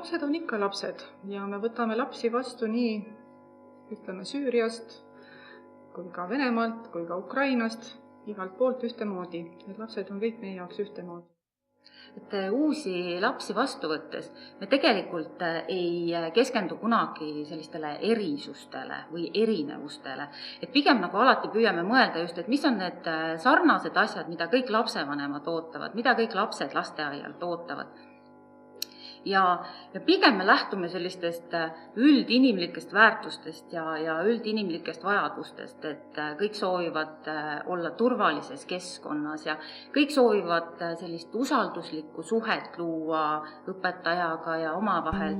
lapsed on ikka lapsed ja me võtame lapsi vastu nii, ütleme, Süüriast kui ka Venemaalt, kui ka Ukrainast, igalt poolt ühtemoodi. Need lapsed on kõik meie jaoks ühtemoodi. Et uusi lapsi vastu võttes me tegelikult ei keskendu kunagi sellistele erisustele või erinevustele. Et pigem nagu alati püüame mõelda just, et mis on need sarnased asjad, mida kõik lapsevanemad ootavad, mida kõik lapsed lasteaialt ootavad. Ja pigem me lähtume sellistest üldinimlikest väärtustest ja üldinimlikest vajadustest, et kõik soovivad olla turvalises keskkonnas ja kõik soovivad sellist usalduslikku suhet luua õpetajaga ja omavahel.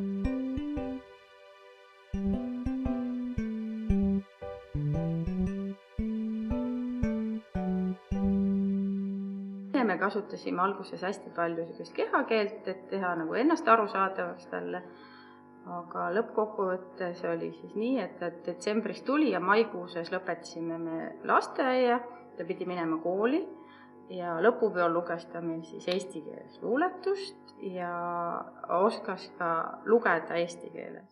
Me kasutasime alguses hästi palju kehakeelt, et teha nagu ennast arusaadavaks talle, aga lõppkokkuvõttes oli siis nii, et detsembris tuli ja maikuuses lõpetasime me lasteaia, ta pidi minema kooli ja lõpupeol luges ta meil siis eesti keeles luuletust ja oskas ka lugeda eesti keeles.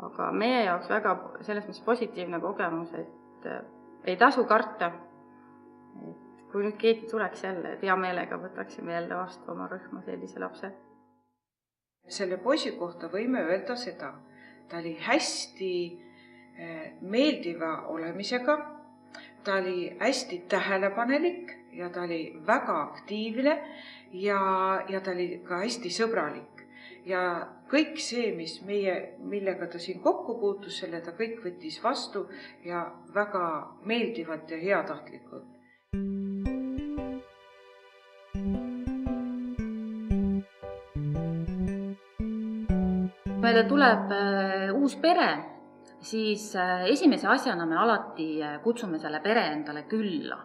Aga meie jaoks väga selles mõttes positiivne kogemus, et ei tasu karta. Kui nüüd keegi tuleks jälle, et hea meelega võtaksime jälle vastu oma rühma sellise lapse. Selle poisi kohta võime öelda seda. Ta oli hästi meeldiva olemisega, ta oli hästi tähelepanelik ja ta oli väga aktiivne ja ta oli ka hästi sõbralik. Ja kõik see, millega ta siin kokku puutus, selle ta kõik võttis vastu ja väga meeldivalt ja heatahtlikult. Meile tuleb uus pere, siis esimese asjana me alati kutsume selle pere endale külla.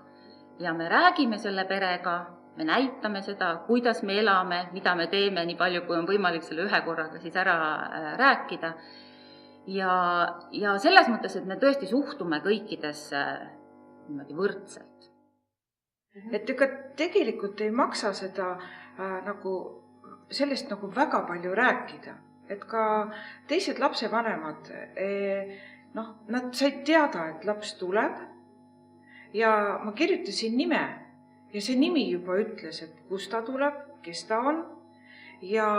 Ja me räägime selle perega, me näitame seda, kuidas me elame, mida me teeme, nii palju kui on võimalik selle ühe korraga siis ära rääkida. Ja selles mõttes, et me tõesti suhtume kõikidesse võrdselt. Et ega tegelikult ei maksa seda sellest väga palju rääkida. Et ka teised lapsevanemad, nad said teada, et laps tuleb ja ma kirjutasin nime ja see nimi juba ütles, et kus ta tuleb, kes ta on ja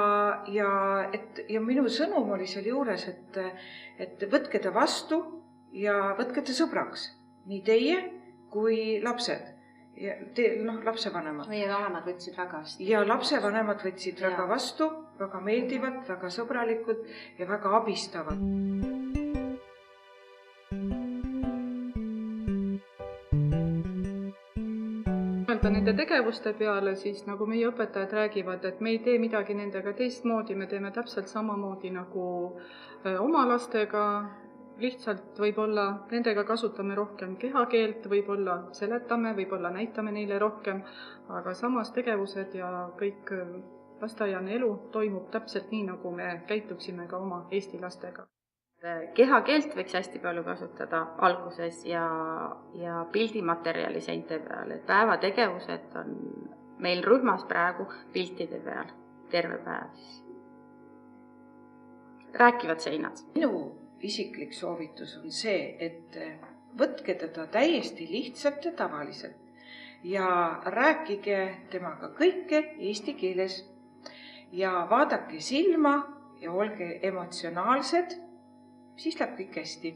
minu sõnum oli seal juures, et võtke ta vastu ja võtke ta sõbraks, nii teie kui lapsed. Ja lapsevanemad. Meie vanemad võtsid väga hästi. Ja lapsevanemad võtsid väga vastu, väga meeldivalt, väga sõbralikult ja väga abistavad. Nende tegevuste peale, siis nagu meie õpetajad räägivad, et me ei tee midagi nendega teistmoodi, me teeme täpselt samamoodi nagu oma lastega. Lihtsalt võib-olla nendega kasutame rohkem kehakeelt, võib-olla seletame, võib-olla näitame neile rohkem, aga samas tegevused ja kõik lasteaiane elu toimub täpselt nii, nagu me käituksime ka oma eesti lastega. Kehakeelt võiks hästi palju kasutada alguses ja pildimaterjali seinte peal. Päevategevused on meil rühmas praegu piltide peal terve päev. Rääkivad seinad. Minu isiklik soovitus on see, et võtke teda täiesti lihtsalt ja tavaliselt ja rääkige temaga kõike eesti keeles ja vaadake silma ja olge emotsionaalsed, siis läheb kõik hästi.